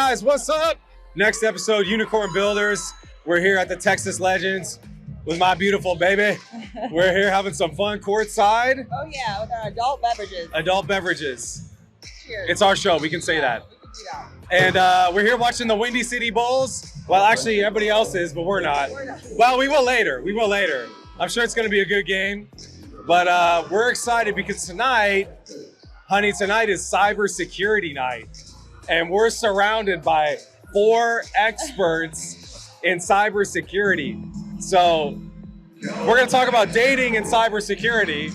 guys, what's up? Next episode, Unicorn Builders. We're here at the Texas Legends with my beautiful baby. We're here having some fun courtside. Oh yeah, with our adult beverages. Adult beverages. Cheers. It's our show, we can say that. We can do that. And we're here watching the Windy City Bulls. Well, actually, everybody else is, but we're not. Well, we will later. We will later. I'm sure it's going to be a good game. But we're excited because tonight, honey, tonight is Cybersecurity night. And we're surrounded by 4 experts in cybersecurity. So we're going to talk about dating in cybersecurity.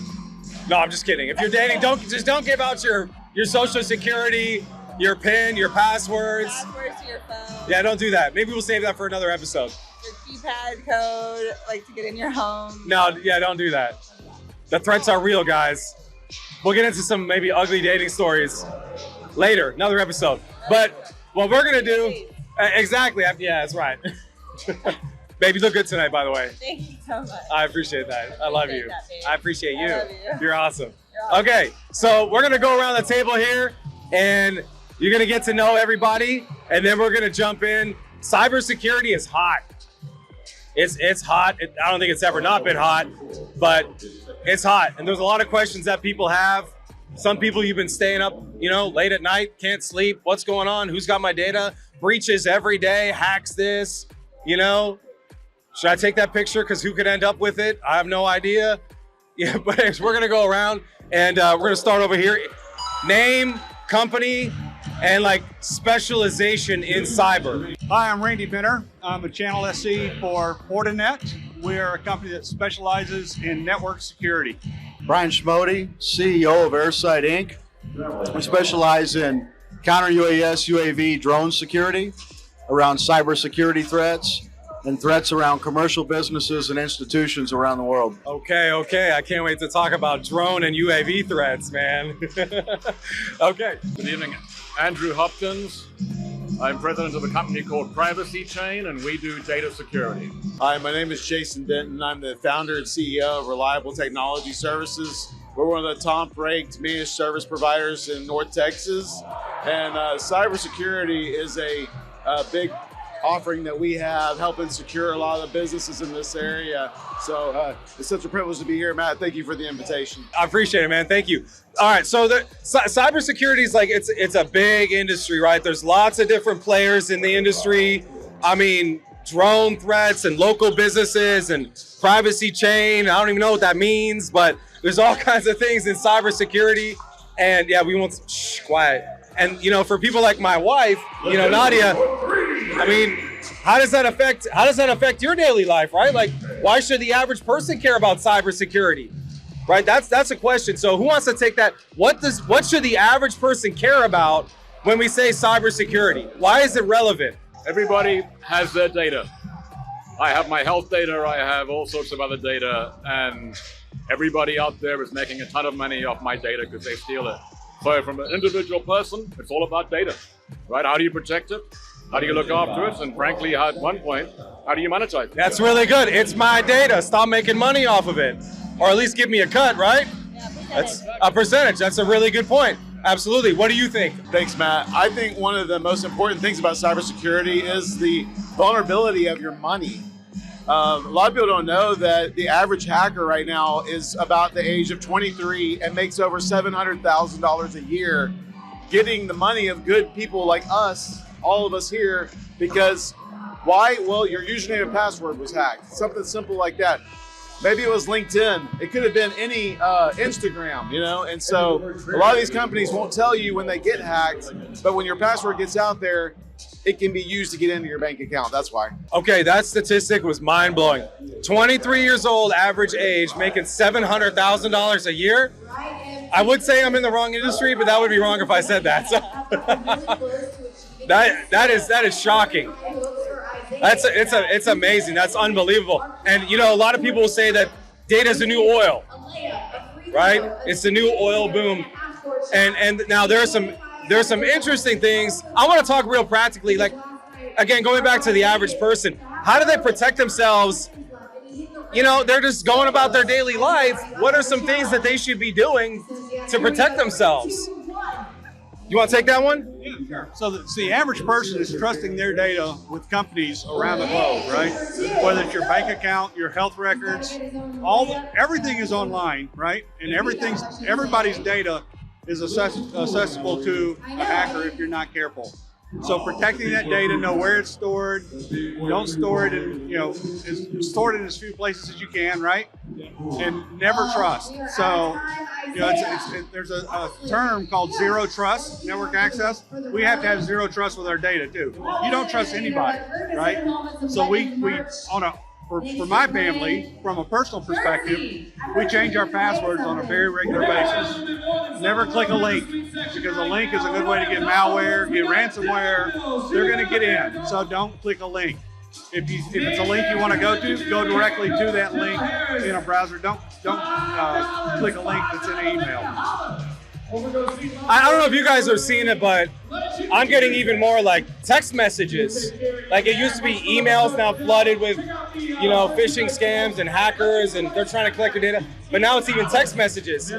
No, I'm just kidding. If you're dating, don't give out your social security, your PIN, your passwords. Passwords to your phone. Yeah, don't do that. Maybe we'll save that for another episode. Your keypad code, like to get in your home. No, yeah, don't do that. The threats are real, guys. We'll get into some maybe ugly dating stories later, another episode. But what we're gonna do, exactly, yeah, that's right. Baby, you look good tonight, by the way. Thank you so much. I appreciate that. I love you. I appreciate you. I love you. You're awesome. Okay, so we're gonna go around the table here, and you're gonna get to know everybody, and then we're gonna jump in. Cybersecurity is hot. It's hot. I don't think it's ever not been hot, but it's hot. And there's a lot of questions that people have. Some people, you've been staying up, late at night, can't sleep. What's going on? Who's got my data? Breaches every day, hacks this, Should I take that picture? Because who could end up with it? I have no idea. Yeah, but we're gonna go around and we're gonna start over here. Name, company, and specialization in cyber. Hi, I'm Randy Benner. I'm a channel SE for Fortinet. We're a company that specializes in network security. Bryan Schmode, CEO of Airside Inc. We specialize in counter-UAS, UAV, drone security, around cybersecurity threats, and threats around commercial businesses and institutions around the world. Okay. I can't wait to talk about drone and UAV threats, man. Okay. Good evening. Andrew Hopkins. I'm president of a company called Privacy Chain, and we do data security. Hi, my name is Jason Denton. I'm the founder and CEO of Reliable Technology Services. We're one of the top-ranked managed service providers in North Texas, and cybersecurity is a big offering that we have, helping secure a lot of the businesses in this area. So it's such a privilege to be here, Matt. Thank you for the invitation. I appreciate it, man. Thank you. All right, so cybersecurity is it's a big industry, right? There's lots of different players in the industry. I mean, drone threats and local businesses and privacy chain. I don't even know what that means, but there's all kinds of things in cybersecurity. And yeah, we won't quiet. And for people like my wife, Nadia, I mean, how does that affect your daily life, right? Why should the average person care about cybersecurity? Right? That's a question. So who wants to take that? What should the average person care about when we say cybersecurity? Why is it relevant? Everybody has their data. I have my health data, I have all sorts of other data, and everybody out there is making a ton of money off my data because they steal it. So from an individual person, it's all about data, right? How do you protect it? How do you look after it? And frankly, at one point, how do you monetize it? That's really good. It's my data. Stop making money off of it. Or at least give me a cut, right? Yeah, That's a percentage. That's a really good point. Absolutely. What do you think? Thanks, Matt. I think one of the most important things about cybersecurity is the vulnerability of your money. A lot of people don't know that the average hacker right now is about the age of 23 and makes over $700,000 a year getting the money of good people like us, all of us here, because why? Well, your username and password was hacked. Something simple like that. Maybe it was LinkedIn. It could have been any Instagram, And so a lot of these companies won't tell you when they get hacked, but when your password gets out there, it can be used to get into your bank account. That's why. Okay, that statistic was mind-blowing. 23 years old, average age, making $700,000 a year. I would say I'm in the wrong industry, but that would be wrong if I said that. So that is shocking. It's amazing. That's unbelievable. And a lot of people will say that data is the new oil, right? It's the new oil boom. And now there's some interesting things. I want to talk real practically, again, going back to the average person, how do they protect themselves? They're just going about their daily life. What are some things that they should be doing to protect themselves? You want to take that one? So the average person is trusting their data with companies around the globe, right? Whether it's your bank account, your health records, everything is online, right? And everybody's data is accessible to a hacker if you're not careful. So protecting that data, know where it's stored. Don't store it in, store it in as few places as you can, right? And never trust. So, there's a term called zero trust network access. We have to have zero trust with our data too. You don't trust anybody, right? So for my family, from a personal perspective, we change our passwords on a very regular basis. Never click a link, because a link is a good way to get malware, get ransomware. They're going to get in, so don't click a link. If it's a link you want to go directly to that link in a browser. Don't click a link that's in an email. I don't know if you guys are seeing it, but I'm getting even more like text messages. Like it used to be emails, now flooded with, phishing scams and hackers, and they're trying to collect your data. But now it's even text messages.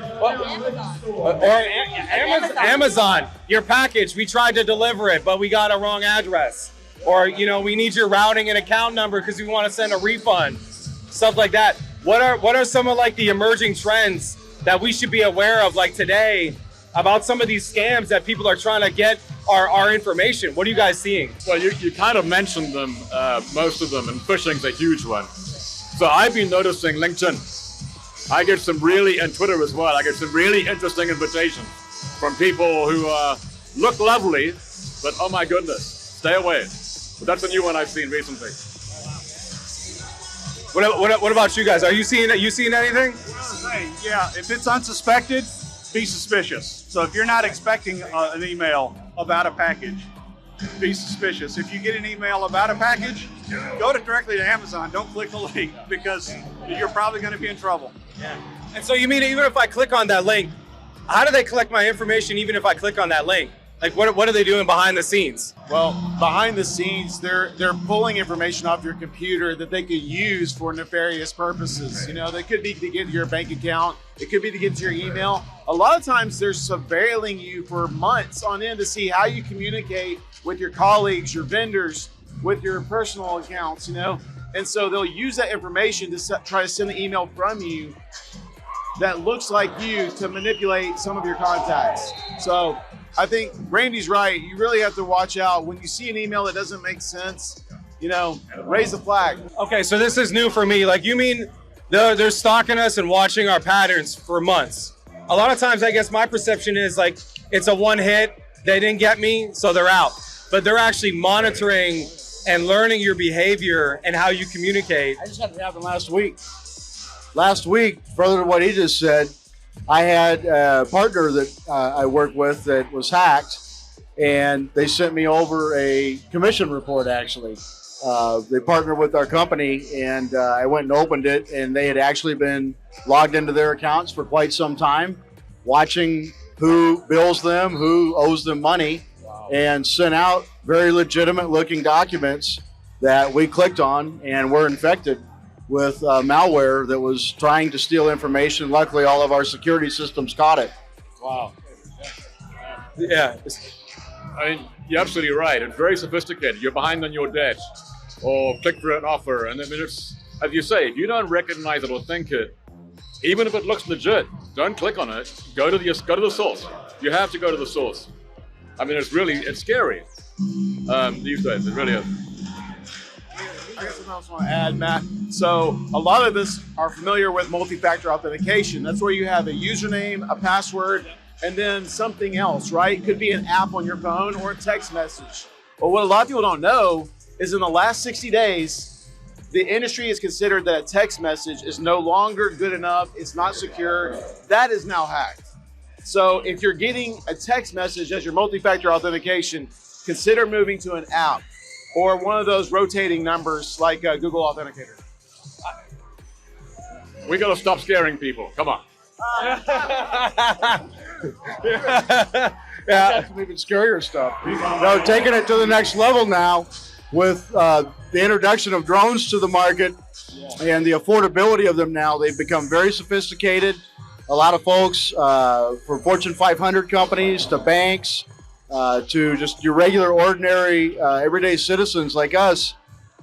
Amazon, your package, we tried to deliver it, but we got a wrong address. Or, we need your routing and account number because we want to send a refund. Stuff like that. What are some of like the emerging trends that we should be aware of like today about some of these scams that people are trying to get our information? What are you guys seeing? Well, you kind of mentioned them, most of them, and phishing's a huge one. So I've been noticing LinkedIn. And Twitter as well, I get some really interesting invitations from people who look lovely, but oh my goodness, stay away. But that's a new one I've seen recently. What about you guys? Are you seeing it? You seeing anything? Yeah, if it's unsuspected, be suspicious. So if you're not expecting an email about a package, be suspicious. If you get an email about a package, go directly to Amazon. Don't click the link, because you're probably going to be in trouble. Yeah. And so you mean even if I click on that link, how do they collect my information even if I click on that link? Like what are they doing behind the scenes? Well, behind the scenes, they're pulling information off your computer that they could use for nefarious purposes. They could be to get to your bank account. It could be to get to your email. A lot of times they're surveilling you for months on end to see how you communicate with your colleagues, your vendors, with your personal accounts, And so they'll use that information to try to send an email from you that looks like you to manipulate some of your contacts. So I think Randy's right. You really have to watch out when you see an email that doesn't make sense. Raise the flag. Okay, so this is new for me. Like, you mean they're stalking us and watching our patterns for months? A lot of times, I guess my perception is like it's a one hit. They didn't get me, so they're out. But they're actually monitoring and learning your behavior and how you communicate. I just had it happen last week. Last week, further to what he just said, I had a partner that I work with that was hacked, and they sent me over a commission report, actually. They partnered with our company, and I went and opened it, and they had actually been logged into their accounts for quite some time, watching who bills them, who owes them money, and sent out very legitimate looking documents that we clicked on and were infected with malware that was trying to steal information. Luckily, all of our security systems caught it. Wow. Yeah. I mean, you're absolutely right. It's very sophisticated. You're behind on your debt, or click for an offer, and then it's, as you say, if you don't recognize it or think it, even if it looks legit, don't click on it. Go to the source. You have to go to the source. I mean, it's scary these days. It really is. I guess what I also want to add, Matt. So a lot of us are familiar with multi-factor authentication. That's where you have a username, a password, and then something else, right? It could be an app on your phone or a text message. But what a lot of people don't know is in the last 60 days, the industry has considered that a text message is no longer good enough. It's not secure. That is now hacked. So if you're getting a text message as your multi-factor authentication, consider moving to an app or one of those rotating numbers like Google Authenticator. We got to stop scaring people. Come on. Yeah, some even scarier stuff. No, taking it to the next level now with the introduction of drones to the market and the affordability of them now. They've become very sophisticated. A lot of folks, from Fortune 500 companies to banks to just your regular, ordinary, everyday citizens like us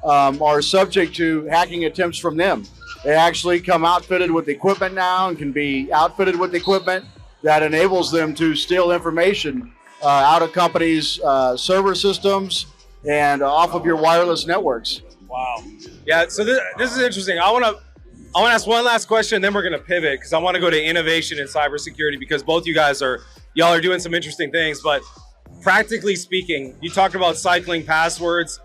are subject to hacking attempts from them. They actually come outfitted with equipment now and can be outfitted with equipment that enables them to steal information out of companies' server systems and off of your wireless networks. Wow. Yeah, so this is interesting. I want to ask one last question, then we're going to pivot because I want to go to innovation in cybersecurity because both you guys y'all are doing some interesting things. But practically speaking, you talked about cycling passwords.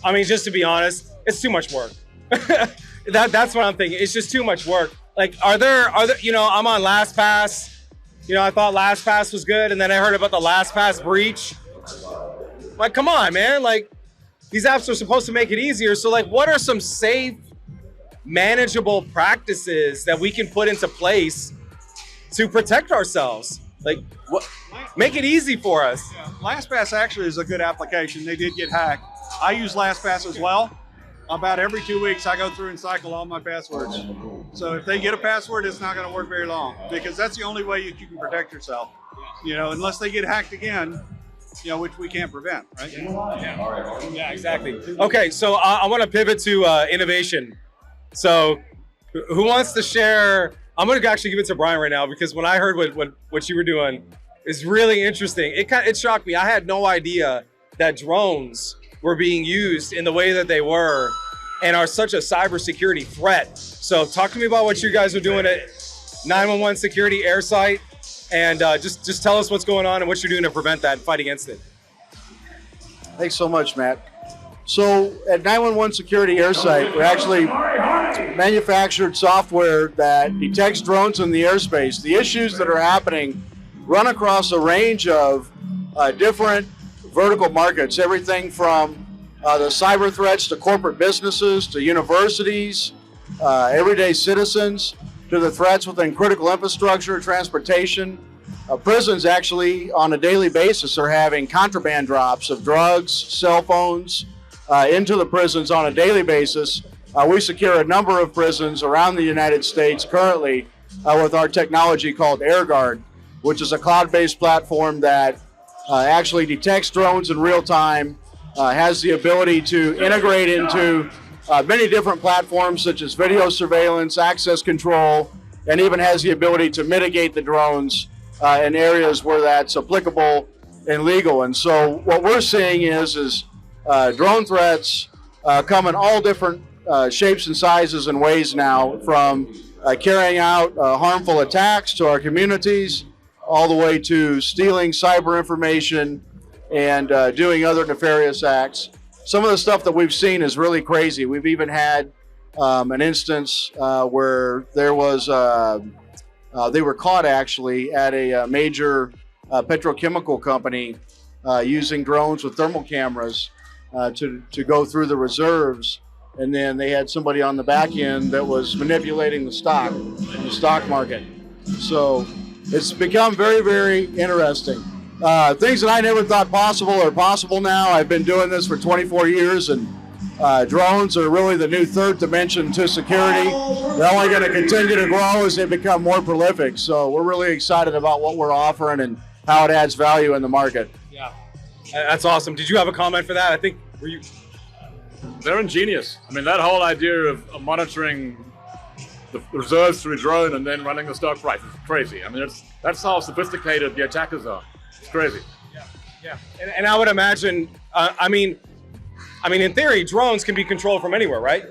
I mean, just to be honest, it's too much work. That's what I'm thinking. It's just too much work. Like, are there, I'm on LastPass. I thought LastPass was good, and then I heard about the LastPass breach. Like, come on, man. Like, these apps are supposed to make it easier. So, like, what are some safe, manageable practices that we can put into place to protect ourselves? Like, make it easy for us. Yeah. LastPass actually is a good application. They did get hacked. I use LastPass as well. About every 2 weeks, I go through and cycle all my passwords. So if they get a password, it's not going to work very long because that's the only way you can protect yourself. Unless they get hacked again, which we can't prevent, right? Yeah, exactly. Okay, so I want to pivot to innovation. So who wants to share? I'm going to actually give it to Bryan right now because when I heard what you were doing, it's really interesting. It shocked me. I had no idea that drones were being used in the way that they were and are such a cybersecurity threat. So talk to me about what you guys are doing at 911 Security Airsite and just tell us what's going on and what you're doing to prevent that and fight against it. Thanks so much, Matt. So at 911 Security Airsite, we actually manufactured software that detects drones in the airspace. The issues that are happening run across a range of different vertical markets, everything from the cyber threats to corporate businesses, to universities, everyday citizens, to the threats within critical infrastructure, transportation. Prisons actually on a daily basis are having contraband drops of drugs, cell phones into the prisons on a daily basis. We secure a number of prisons around the United States currently with our technology called AirGuard, which is a cloud-based platform that actually detects drones in real time, has the ability to integrate into many different platforms such as video surveillance, access control, and even has the ability to mitigate the drones in areas where that's applicable and legal. And so what we're seeing is drone threats come in all different shapes and sizes and ways now, from carrying out harmful attacks to our communities, all the way to stealing cyber information and doing other nefarious acts. Some of the stuff that we've seen is really crazy. We've even had an instance where there was, they were caught actually at a major petrochemical company using drones with thermal cameras to go through the reserves. And then they had somebody on the back end that was manipulating the stock market. So it's become very, very interesting. Things that I never thought possible are possible now. I've been doing this for 24 years, and drones are really the new third dimension to security. They're only going to continue to grow as they become more prolific. So we're really excited about what we're offering and how it adds value in the market. Yeah, that's awesome. Did you have a comment for that? I think, They're ingenious. I mean, that whole idea of monitoring the reserves through a drone and then running the stock price is crazy. I mean, that's how sophisticated the attackers are. It's crazy. Yeah. And I would imagine, I mean, in theory, drones can be controlled from anywhere, right?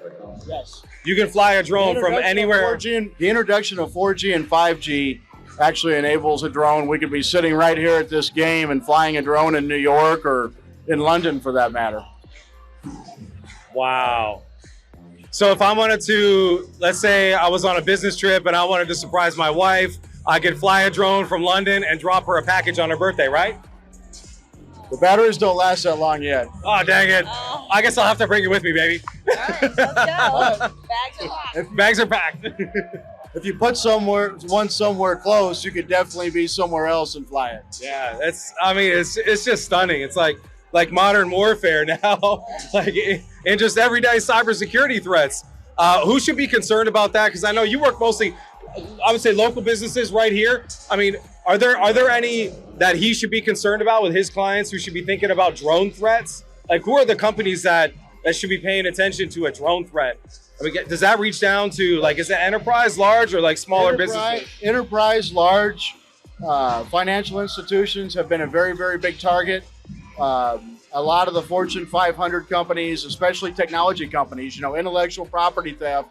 Yes. You can fly a drone from anywhere. The introduction of 4G and 5G actually enables a drone. We could be sitting right here at this game and flying a drone in New York or in London for that matter. Wow. So if I wanted to, let's say I was on a business trip and I wanted to surprise my wife, I could fly a drone from London and drop her a package on her birthday, right? The batteries don't last that long yet. Oh, dang it. Oh. I guess I'll have to bring it with me, baby. All right, let's go. Bags are packed. Bags are packed. If you put one somewhere close, you could definitely be somewhere else and fly it. Yeah, it's just stunning. It's like modern warfare now, like in just everyday cybersecurity threats. Who should be concerned about that? Because I know you work mostly, I would say, local businesses right here. I mean, Are there any that he should be concerned about with his clients who should be thinking about drone threats? Like, who are the companies that should be paying attention to a drone threat? I mean, does that reach down to, like, is it enterprise, large, or like smaller businesses? Enterprise, large, financial institutions have been a very, very big target. A lot of the Fortune 500 companies, especially technology companies, intellectual property theft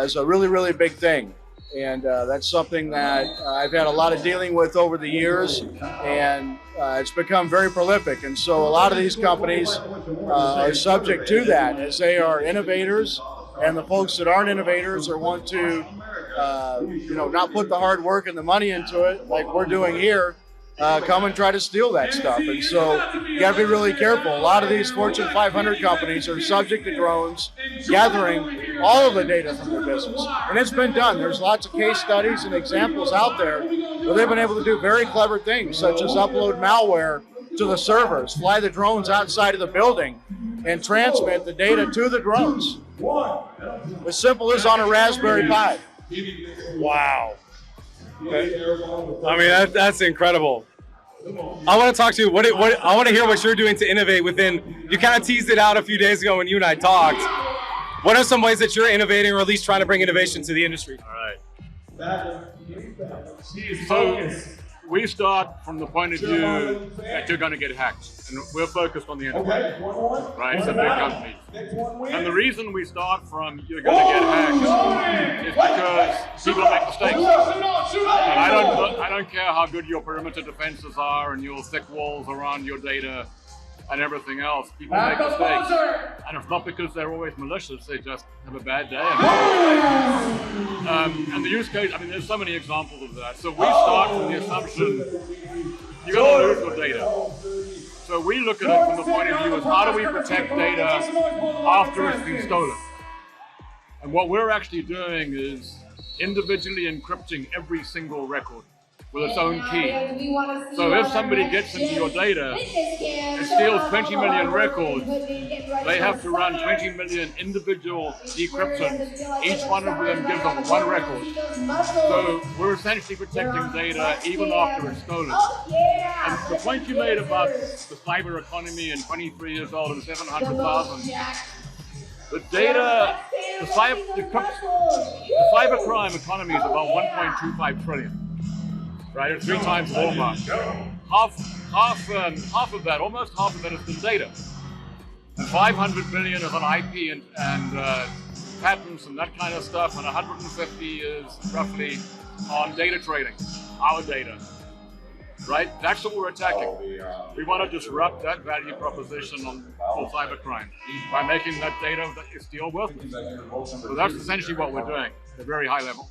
is a really, really big thing. And that's something that I've had a lot of dealing with over the years, and it's become very prolific. And so a lot of these companies are subject to that, as they are innovators, and the folks that aren't innovators or want to, not put the hard work and the money into it, like we're doing here, come and try to steal that stuff. And so you got to be really careful. A lot of these Fortune 500 companies are subject to drones gathering all of the data from their business. And it's been done. There's lots of case studies and examples out there where they've been able to do very clever things, such as upload malware to the servers, fly the drones outside of the building, and transmit the data to the drones. As simple as on a Raspberry Pi. Wow. I mean, that's incredible. I want to talk to you. I want to hear what you're doing to innovate within. You kind of teased it out a few days ago when you and I talked. What are some ways that you're innovating, or at least trying to bring innovation to the industry? All right. So we start from the point of view that you're going to get hacked, and we're focused on the internet, right? It's a big company. And the reason we start from you're going to get hacked is because people make mistakes. And I don't care how good your perimeter defenses are and your thick walls around your data and everything else. People make mistakes. And it's not because they're always malicious, they just have a bad day. And the use case, I mean, there's so many examples of that. So we start from the assumption you're going to lose your data. So we look at it from the point of view of how do we protect data after it's been stolen? And what we're actually doing is individually encrypting every single record with its own key. So if somebody gets into your data and steals 20 million records, they have to run 20 million individual decryptions. Each one of them gives them one record. So we're essentially protecting data even after it's stolen. And the point you made about the cyber economy and 23 years old and 700,000, the data, the cybercrime economy is about 1.25 trillion. Right, it's 3 times Walmart. Half of that, almost half of it is in data. And 500 billion is on IP and patents and that kind of stuff, and 150 is roughly on data trading, our data. Right, that's what we're attacking. We want to disrupt that value proposition for cybercrime by making that data that you steal worthless. So that's essentially what we're doing at a very high level.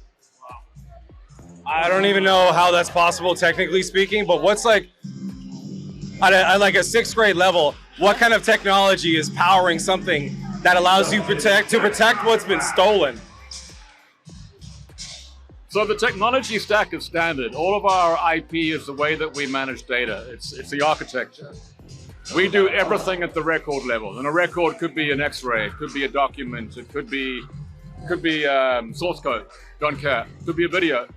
I don't even know how that's possible, technically speaking, but what's like, at like a 6th grade level, what kind of technology is powering something that allows you to protect what's been stolen? So the technology stack is standard. All of our IP is the way that we manage data. It's the architecture. We do everything at the record level, and a record could be an X-ray, it could be a document, it could be source code, don't care, it could be a video.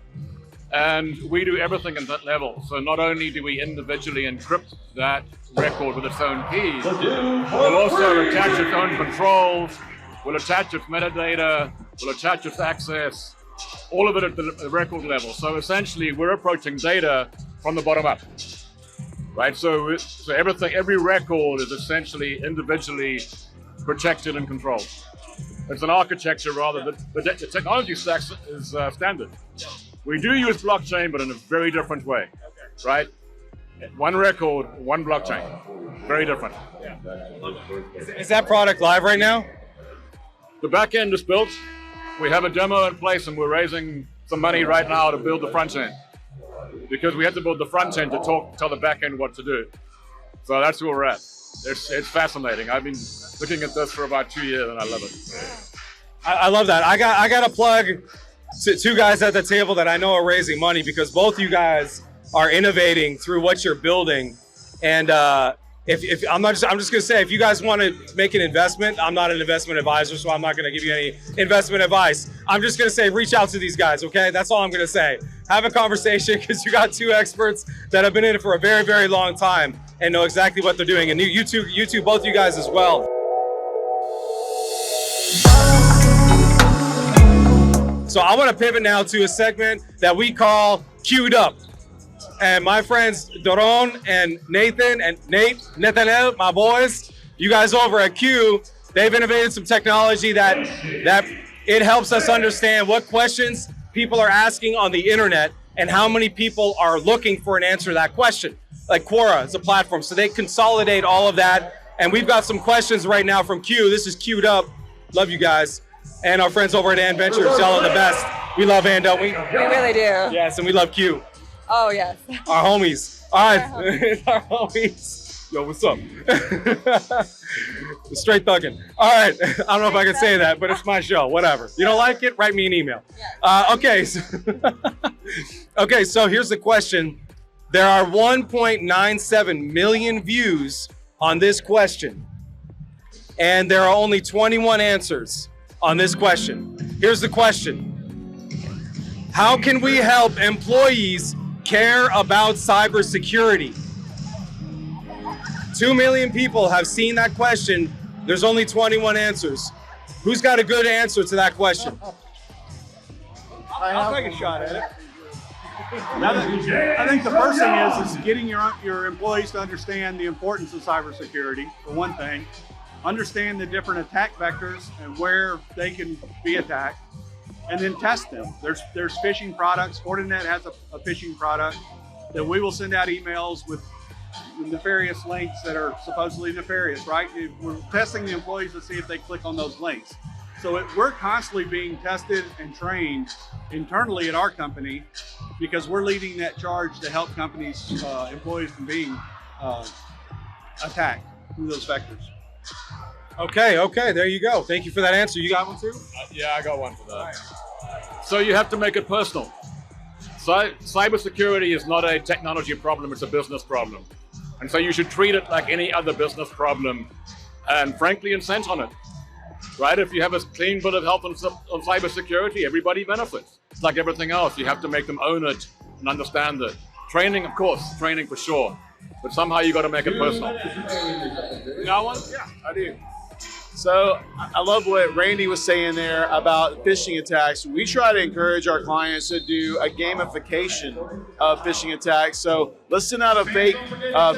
And we do everything at that level. So not only do we individually encrypt that record with its own keys, we'll also attach its own controls, we'll attach its metadata, we'll attach its access, all of it at the record level. So essentially, we're approaching data from the bottom up, right? So every record is essentially individually protected and controlled. It's an architecture rather than the technology stack is standard. We do use blockchain, but in a very different way, right? One record, one blockchain, very different. Is that product live right now? The back end is built. We have a demo in place, and we're raising some money right now to build the front end, because we had to build the front end to tell the back end what to do. So that's where we're at. It's fascinating. I've been looking at this for about 2 years, and I love it. I love that. I got a plug to 2 guys at the table that I know are raising money, because both you guys are innovating through what you're building. And if I'm just gonna say, if you guys want to make an investment, I'm not an investment advisor, so I'm not gonna give you any investment advice. I'm just gonna say, reach out to these guys, okay? That's all I'm gonna say. have a conversation because you got two experts that have been in it for a very, very long time and know exactly what they're doing. And you two, both you guys as well. So I want to pivot now to a segment that we call Queued Up. And my friends Doron and Nathan and Nathaniel, my boys, you guys over at Q, they've innovated some technology that it helps us understand what questions people are asking on the internet and how many people are looking for an answer to that question. Like Quora is a platform, so they consolidate all of that. And we've got some questions right now from Q. This is Queued Up. Love you guys. And our friends over at Ann Ventures, y'all are the best. We love Ann, don't we? We really do. Yes, and we love Q. Oh, yes. Our homies. All right, our homies. Yo, what's up? Straight thugging. All right, I don't know if I can say that, but it's my show, whatever. You don't like it? Write me an email. Okay, so here's the question. There are 1.97 million views on this question, and there are only 21 answers on this question. Here's the question. How can we help employees care about cybersecurity? 2 million people have seen that question. There's only 21 answers. Who's got a good answer to that question? I'll take a shot at it. I think the first thing is getting your employees to understand the importance of cybersecurity, for one thing. Understand the different attack vectors and where they can be attacked, and then test them. There's phishing products. Fortinet has a phishing product that we will send out emails with nefarious links that are supposedly nefarious, right? We're testing the employees to see if they click on those links. So we're constantly being tested and trained internally at our company because we're leading that charge to help companies, employees from being attacked through those vectors. Okay, there you go. Thank you for that answer. You got one too? Yeah, I got one for that. So you have to make it personal. Cybersecurity is not a technology problem, it's a business problem. And so you should treat it like any other business problem and frankly incent on it. Right? If you have a clean bill of health on cybersecurity, everybody benefits. It's like everything else. You have to make them own it and understand it. Training, of course, training for sure. But somehow you got to make it personal. You got one? Yeah, I do. So I love what Randy was saying there about phishing attacks. We try to encourage our clients to do a gamification of phishing attacks. So let's send out a fake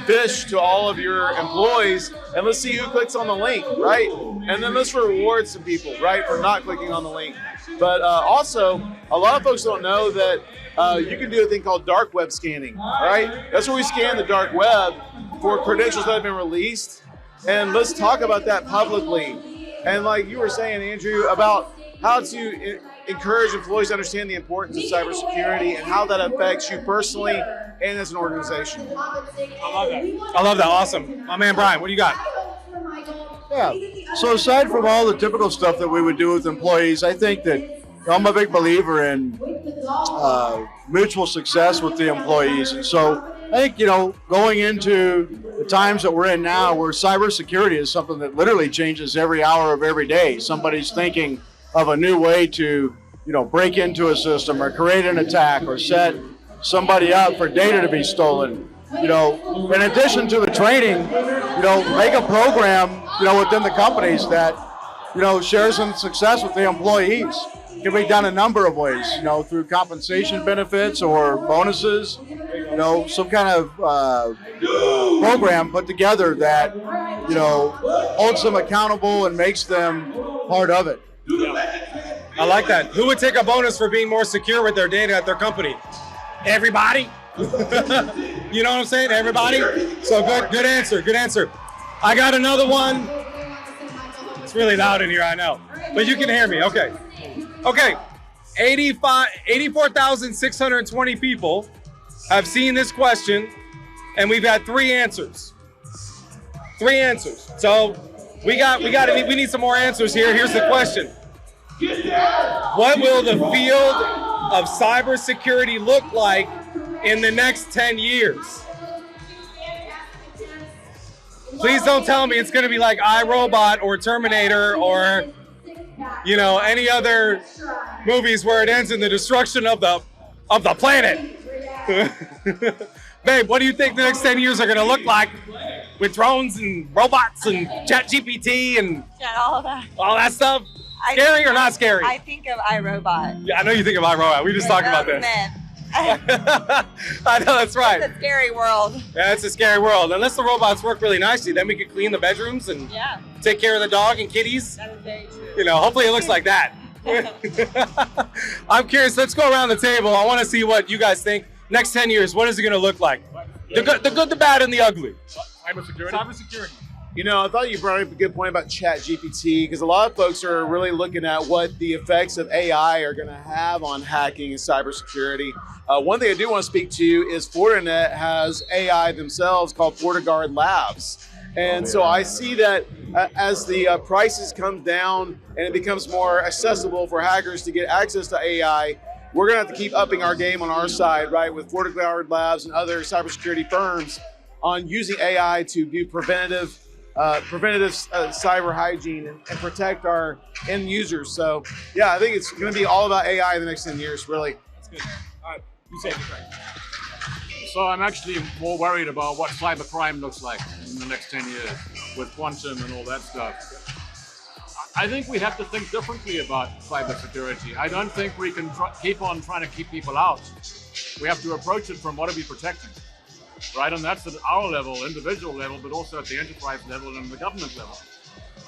fish to all of your employees and let's see who clicks on the link, right? And then let's reward some people, right, for not clicking on the link. But also, a lot of folks don't know that you can do a thing called dark web scanning, right? That's where we scan the dark web for credentials that have been released. And let's talk about that publicly. And like you were saying, Andrew, about how to encourage employees to understand the importance of cybersecurity and how that affects you personally and as an organization. I love that. Awesome. My man, Bryan, what do you got? Yeah. So aside from all the typical stuff that we would do with employees, I think that I'm a big believer in mutual success with the employees. And so I think, going into the times that we're in now where cybersecurity is something that literally changes every hour of every day. Somebody's thinking of a new way to, break into a system or create an attack or set somebody up for data to be stolen. In addition to the training, make a program, within the companies that, shares in success with the employees. It can be done a number of ways, through compensation benefits or bonuses, some kind of program put together that, holds them accountable and makes them part of it. I like that. Who would take a bonus for being more secure with their data at their company? Everybody. You know what I'm saying? Everybody. So good answer. I got another one. It's really loud in here, I know, but you can hear me. Okay. 84,620 people have seen this question, and we've had three answers. So we need some more answers here. Here's the question. What will the field of cybersecurity look like in the next 10 years? Please don't tell me it's going to be like iRobot or Terminator or any other movies where it ends in the destruction of the of the planet. Babe, what do you think the next 10 years are going to look like with drones and robots and ChatGPT and Yeah, all of that. all that stuff? Scary or not scary? I think of iRobot. Yeah, I know you think of iRobot. We just talked about this. I know, that's right. It's a scary world. Yeah, it's a scary world. Unless the robots work really nicely, then we could clean the bedrooms and Yeah, take care of the dog and kitties. that is very true. You know, hopefully it looks like that. I'm curious. Let's go around the table. I want to see what you guys think. Next 10 years, what is it going to look like? The good, the bad, and the ugly. Cybersecurity. You know, I thought you brought up a good point about ChatGPT because a lot of folks are really looking at what the effects of AI are going to have on hacking and cybersecurity. One thing I do want to speak to is Fortinet has AI themselves called FortiGuard Labs. And so I see that as the prices come down and it becomes more accessible for hackers to get access to AI, we're going to have to keep upping our game on our side, right, with FortiGuard Labs and other cybersecurity firms on using AI to do preventative cyber hygiene and protect our end users. So, yeah, I think it's going to be all about AI in the next 10 years, really. That's good. All right, you say it, Frank. So I'm actually more worried about what cybercrime looks like in the next 10 years with quantum and all that stuff. I think we have to think differently about cybersecurity. I don't think we can keep on trying to keep people out. We have to approach it from what are we protecting, right? And that's at our level, individual level, but also at the enterprise level and the government level.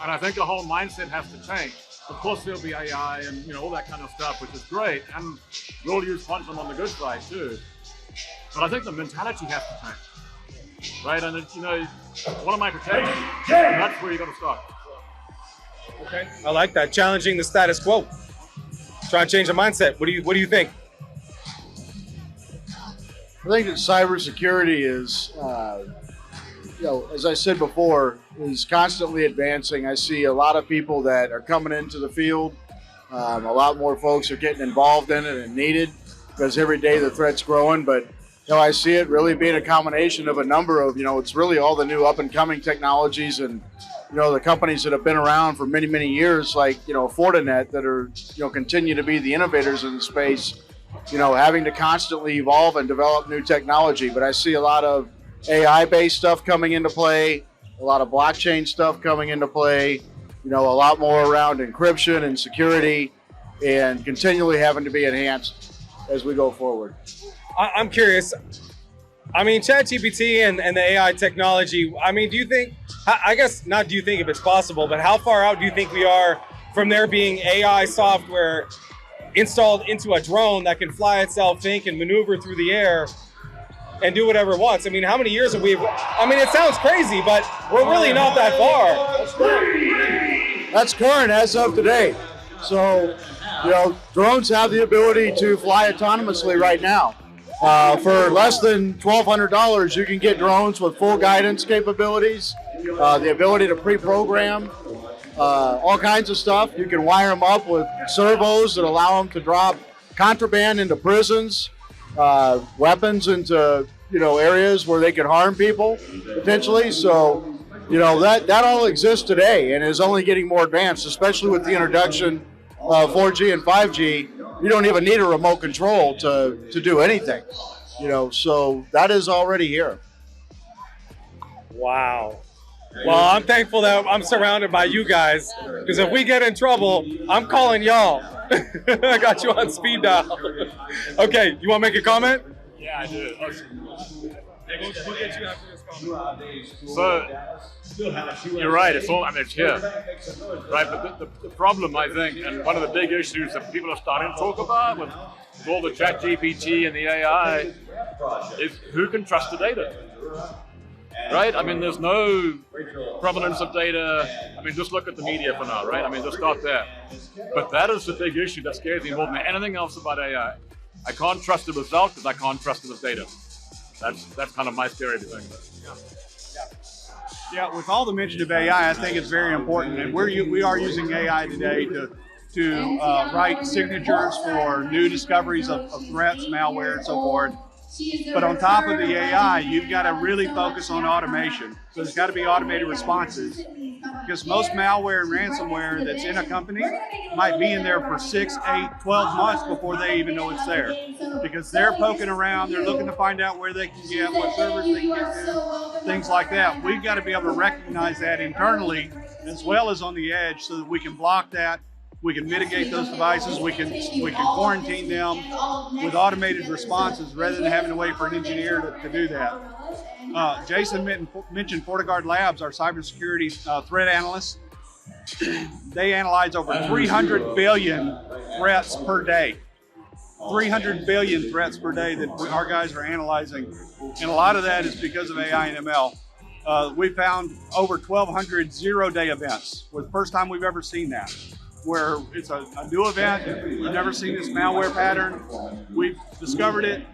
And I think the whole mindset has to change. Of course, there'll be AI and all that kind of stuff, which is great, and we'll use quantum on the good side too. But I think the mentality has to change, right? And what am I protecting? And that's where you got to start. Okay, I like that. Challenging the status quo. Trying to change the mindset. What do you think? I think that cybersecurity is, as I said before, is constantly advancing. I see a lot of people that are coming into the field. A lot more folks are getting involved in it and needed because every day the threat's growing. But I see it really being a combination of a number of, it's really all the new up and coming technologies and, the companies that have been around for many, many years, like, Fortinet, that are, continue to be the innovators in the space, having to constantly evolve and develop new technology. But I see a lot of AI-based stuff coming into play, a lot of blockchain stuff coming into play, a lot more around encryption and security, and continually having to be enhanced as we go forward. I'm curious. I mean, ChatGPT and the AI technology, do you think, I guess not do you think if it's possible, but how far out do you think we are from there being AI software installed into a drone that can fly itself, think, and maneuver through the air and do whatever it wants? How many years have we, it sounds crazy, but we're really not that far. That's current as of today. So, drones have the ability to fly autonomously right now. For less than $1,200, you can get drones with full guidance capabilities, the ability to pre-program, all kinds of stuff. You can wire them up with servos that allow them to drop contraband into prisons, weapons into areas where they can harm people potentially. So that all exists today and is only getting more advanced, especially with the introduction of 4G and 5G. You don't even need a remote control to do anything, so that is already here. Wow. Well, I'm thankful that I'm surrounded by you guys, because if we get in trouble, I'm calling y'all. I got you on speed dial. Okay, you want to make a comment? Yeah, I do. So, you're right, it's all, it's here, right? But the problem, I think, and one of the big issues that people are starting to talk about with all the ChatGPT and the AI is who can trust the data, right? There's no provenance of data. Just look at the media for now, right? Just start there. But that is the big issue that scares me more than anything else about AI. I can't trust the result because I can't trust the data. That's kind of my scary thing. Yeah, with all the mention of AI, I think it's very important, and we are using AI today to write signatures for new discoveries of threats, malware, and so forth. But on top of the AI, you've got to really focus on automation. So there's got to be automated responses, because most malware and ransomware that's in a company might be in there for 6, 8, 12 months before they even know it's there, because they're poking around, they're looking to find out where they can get, what servers they can get to, things like that. We've got to be able to recognize that internally as well as on the edge, so that we can block that. We can mitigate those devices. We can quarantine them with automated responses rather than having to wait for an engineer to do that. Jason mentioned FortiGuard Labs, our cybersecurity threat analysts. They analyze over 300 billion threats per day. 300 billion threats per day that our guys are analyzing. And a lot of that is because of AI and ML. We found over 1,200 zero-day events. For the first time we've ever seen that, where it's a new event. We've never seen this malware pattern. We've discovered it,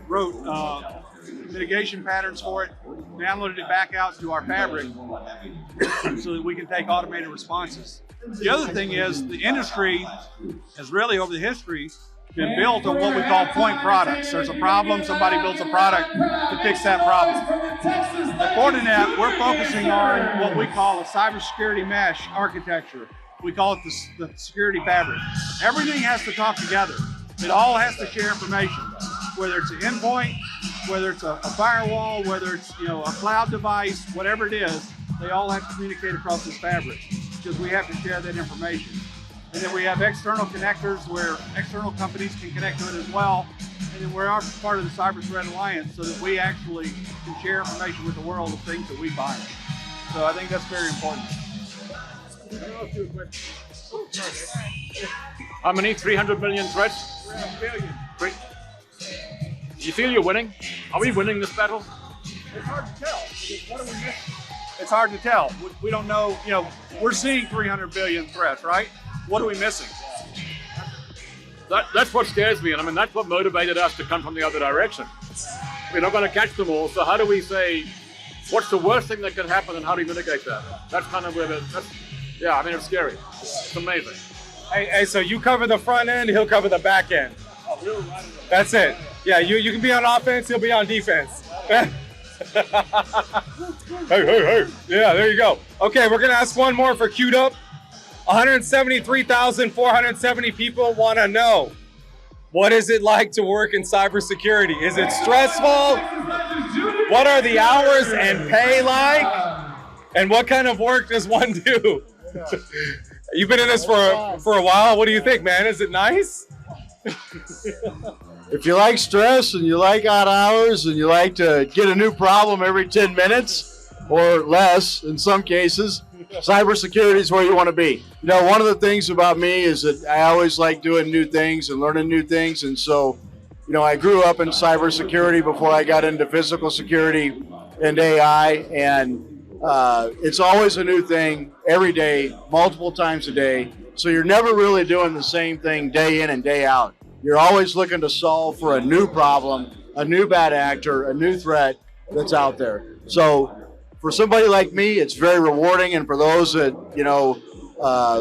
wrote mitigation patterns for it, downloaded it back out to our fabric so that we can take automated responses. The other thing is the industry has really, over the history, been built on what we call point products. There's a problem, somebody builds a product to fix that problem. At Fortinet, we're focusing on what we call a cybersecurity mesh architecture. We call it the security fabric. Everything has to talk together. It all has to share information, whether it's an endpoint, whether it's a firewall, whether it's a cloud device, whatever it is, they all have to communicate across this fabric, because we have to share that information. And then we have external connectors where external companies can connect to it as well. And then we're part of the Cyber Threat Alliance, so that we actually can share information with the world of things that we buy. So I think that's very important. How many? 300 million threats? 300 billion. You feel you're winning? Are we winning this battle? It's hard to tell. What are we missing? It's hard to tell. We don't know. We're seeing 300 billion threats, right? What are we missing? That's what scares me, and I mean that's what motivated us to come from the other direction. We're not going to catch them all, so how do we say what's the worst thing that can happen, and how do we mitigate that? That's kind of where yeah, I mean it's scary. It's amazing. Hey, so you cover the front end, he'll cover the back end. That's it. Yeah, you can be on offense, he'll be on defense. Hey. Yeah, there you go. Okay, we're gonna ask one more for queued up. 173,470 people want to know, what is it like to work in cybersecurity? Is it stressful? What are the hours and pay like? And what kind of work does one do? You've been in this for a while. What do you think, man? Is it nice? If you like stress and you like odd hours and you like to get a new problem every 10 minutes or less in some cases, cybersecurity is where you want to be. One of the things about me is that I always like doing new things and learning new things. And so, I grew up in cybersecurity before I got into physical security and AI. And it's always a new thing every day, multiple times a day. So you're never really doing the same thing day in and day out. You're always looking to solve for a new problem, a new bad actor, a new threat that's out there. So for somebody like me, it's very rewarding. And for those that,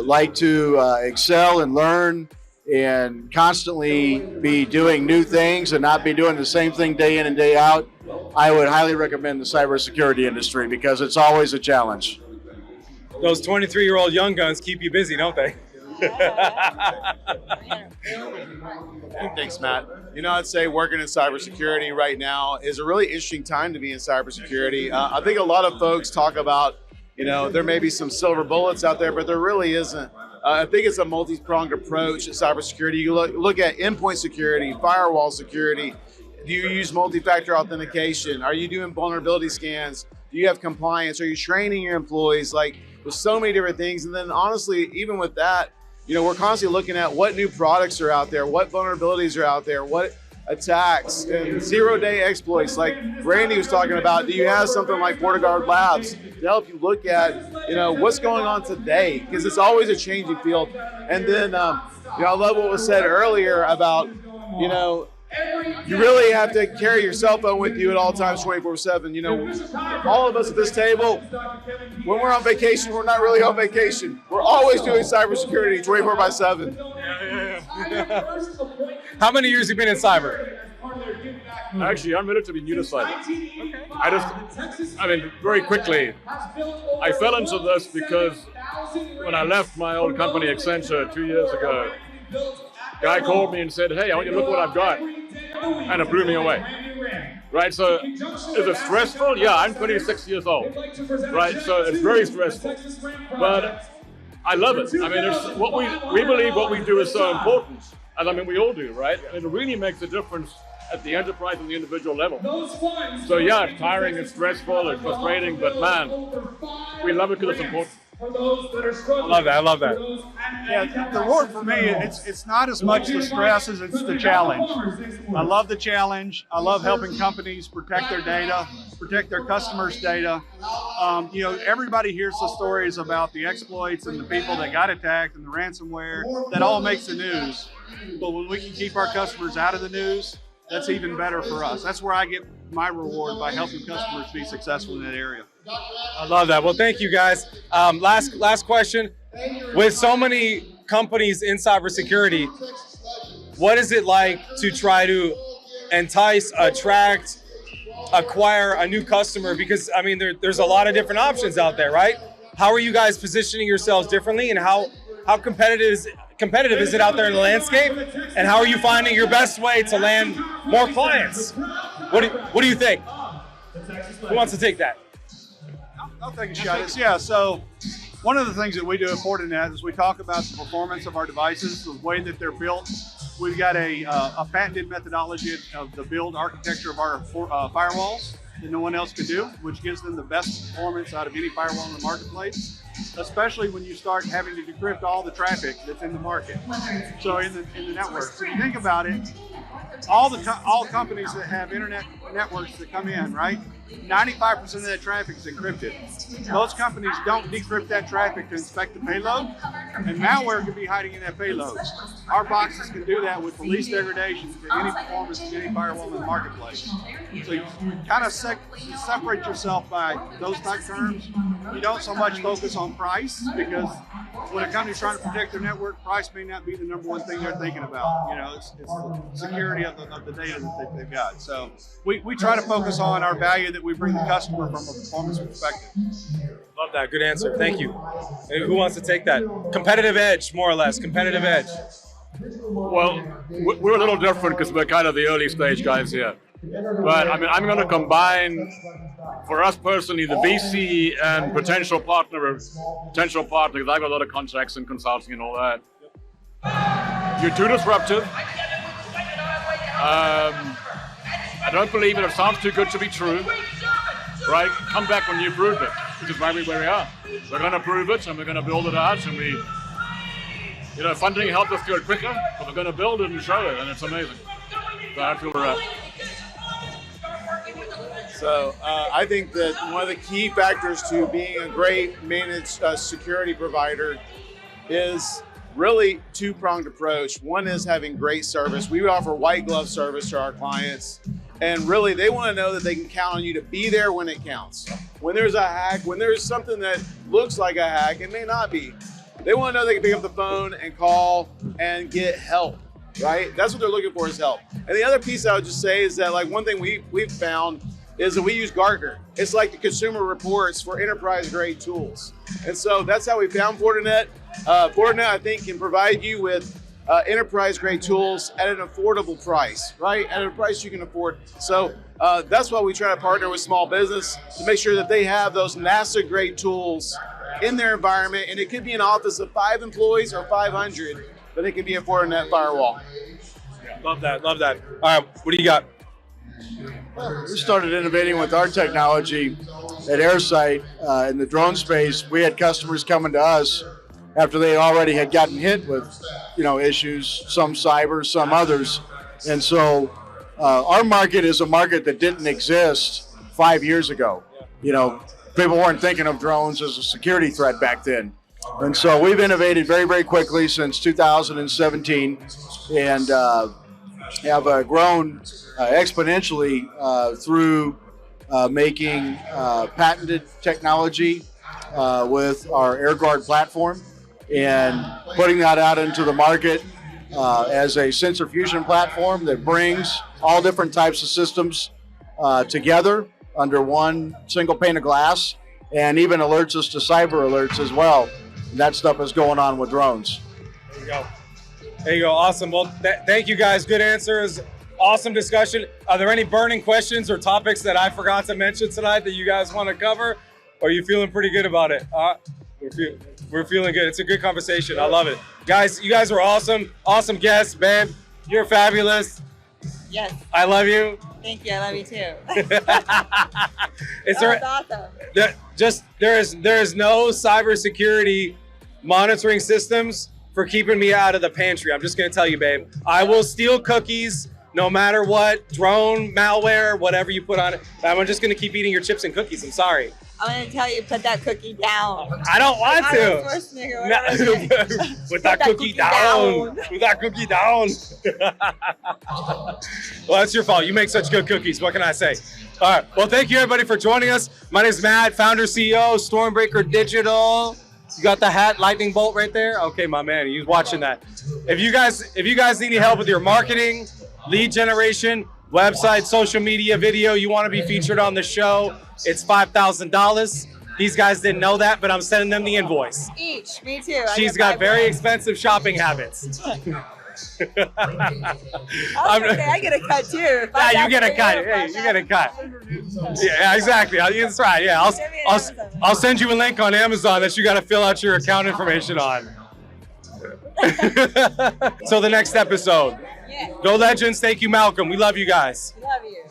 like to excel and learn and constantly be doing new things and not be doing the same thing day in and day out, I would highly recommend the cybersecurity industry, because it's always a challenge. Those 23-year-old young guns keep you busy, don't they? Thanks, Matt. I'd say working in cybersecurity right now is a really interesting time to be in cybersecurity. I think a lot of folks talk about, there may be some silver bullets out there, but there really isn't. I think it's a multi-pronged approach at cybersecurity. You look at endpoint security, firewall security. Do you use multi-factor authentication? Are you doing vulnerability scans? Do you have compliance? Are you training your employees? There's so many different things. And then honestly, even with that, we're constantly looking at what new products are out there, what vulnerabilities are out there, what attacks and zero-day exploits like Randy was talking about. Do you have something like FortiGuard Labs to help you look at, what's going on today? Because it's always a changing field. And then, I love what was said earlier about, you really have to carry your cell phone with you at all times, 24/7. All of us at this table, when we're on vacation, we're not really on vacation. We're always doing cybersecurity 24/7. How many years have you been in cyber? Actually, I'm relatively new to cyber. I mean, very quickly, I fell into this because when I left my old company, Accenture, 2 years ago, guy called me and said, hey, I want you to look what I've got. And it blew me away. Right, so is it stressful? Yeah, I'm 26 years old. Right, so it's very stressful. But I love it. I mean, it's what we believe what we do is so important. And I mean, we all do, right? And it really makes a difference at the enterprise and the individual level. So yeah, it's tiring, it's stressful, it's frustrating, but man, we love it because it's important. I love that. Yeah, the reward for me, it's not as much the stress as it's the challenge. I love the challenge. I love helping companies protect their data, protect their customers' data. Everybody hears the stories about the exploits and the people that got attacked and the ransomware. That all makes the news. But when we can keep our customers out of the news, that's even better for us. That's where I get my reward, by helping customers be successful in that area. I love that. Well, thank you guys. Last question. With so many companies in cybersecurity, what is it like to try to entice, attract, acquire a new customer? Because I mean, there's a lot of different options out there, right? How are you guys positioning yourselves differently, and how competitive is it out there in the landscape? And how are you finding your best way to land more clients? What do you think? Who wants to take that? I'll take a shot at this. Yeah, so one of the things that we do at Fortinet is we talk about the performance of our devices, the way that they're built. We've got a patented methodology of the build architecture of our firewalls that no one else could do, which gives them the best performance out of any firewall in the marketplace, especially when you start having to decrypt all the traffic that's in the market. So in the network. So if you think about it, all companies that have internet networks that come in, right? 95% of that traffic is encrypted. Those companies don't decrypt that traffic to inspect the payload, and malware can be hiding in that payload. Our boxes can do that with the least degradation to any performance of any firewall in the marketplace. So you kind of separate yourself by those type terms. You don't so much focus on price, because when a company's trying to protect their network, price may not be the number one thing they're thinking about. It's the security of the data that they've got. So we try to focus on our value that we bring the customer from a performance perspective. Love that. Good answer. Thank you. Who wants to take that? Competitive edge, more or less. Competitive edge. Well, we're a little different because we're kind of the early stage guys here. But I mean, I'm going to combine, for us personally, the VC and potential partner, because I've got a lot of contacts in consulting and all that. You're too disruptive. I don't believe it. It sounds too good to be true. Right? Come back when you proved it, which is where we are. We're going to prove it, and we're going to build it out, and funding helped us do it quicker, but we're going to build it and show it, and it's amazing. So that's where we're at. So I think that one of the key factors to being a great managed security provider is really two-pronged approach. One is having great service. We offer white glove service to our clients, and really they want to know that they can count on you to be there when it counts. When there's a hack, when there's something that looks like a hack, it may not be. They want to know they can pick up the phone and call and get help, right? That's what they're looking for, is help. And the other piece I would just say is that, like, one thing we've found is that we use Gartner. It's like the consumer reports for enterprise-grade tools. And so that's how we found Fortinet. Fortinet, I think, can provide you with enterprise-grade tools at an affordable price, right? At a price you can afford. So that's why we try to partner with small business to make sure that they have those NASA-grade tools in their environment. And it could be an office of 5 employees or 500, but it could be a Fortinet firewall. Love that. All right, what do you got? We started innovating with our technology at Airsight in the drone space. We had customers coming to us after they already had gotten hit with, issues, some cyber, some others. And so our market is a market that didn't exist 5 years ago. People weren't thinking of drones as a security threat back then. And so we've innovated very, very quickly since 2017 and have grown exponentially through making patented technology with our AirGuard platform and putting that out into the market as a sensor fusion platform that brings all different types of systems together under one single pane of glass, and even alerts us to cyber alerts as well. And that stuff is going on with drones. There you go. There you go. Awesome. Well, thank you guys. Good answers. Awesome discussion. Are there any burning questions or topics that I forgot to mention tonight that you guys want to cover? Or are you feeling pretty good about it? We're feeling good. It's a good conversation. I love it. Guys, you guys are awesome. Awesome guests, babe. You're fabulous. Yes. I love you. Thank you. I love you too. Is That was awesome. there is no cybersecurity monitoring systems for keeping me out of the pantry. I'm just gonna tell you, babe. I will steal cookies no matter what, drone, malware, whatever you put on it. I'm just gonna keep eating your chips and cookies. I'm sorry. I'm gonna tell you, put that cookie down. I don't want to. Put that cookie down. Put that cookie down. Well, that's your fault. You make such good cookies. What can I say? All right. Well, thank you everybody for joining us. My name is Matt, founder, CEO, Stormbreaker Digital. You got the hat, lightning bolt right there. Okay, my man, he's watching that. If you guys need any help with your marketing, lead generation, website, social media, video, you want to be featured on the show, it's $5,000. These guys didn't know that, but I'm sending them the invoice. Each. Me too. She's got very expensive shopping habits. Okay, I get a cut too. Yeah, you get a cut. Hey, you get a cut. Yeah, exactly. That's right. Yeah, I'll send you a link on Amazon that you got to fill out your account information on. So the next episode. Yeah. Go Legends. Thank you, Malcolm. We love you guys. Love you.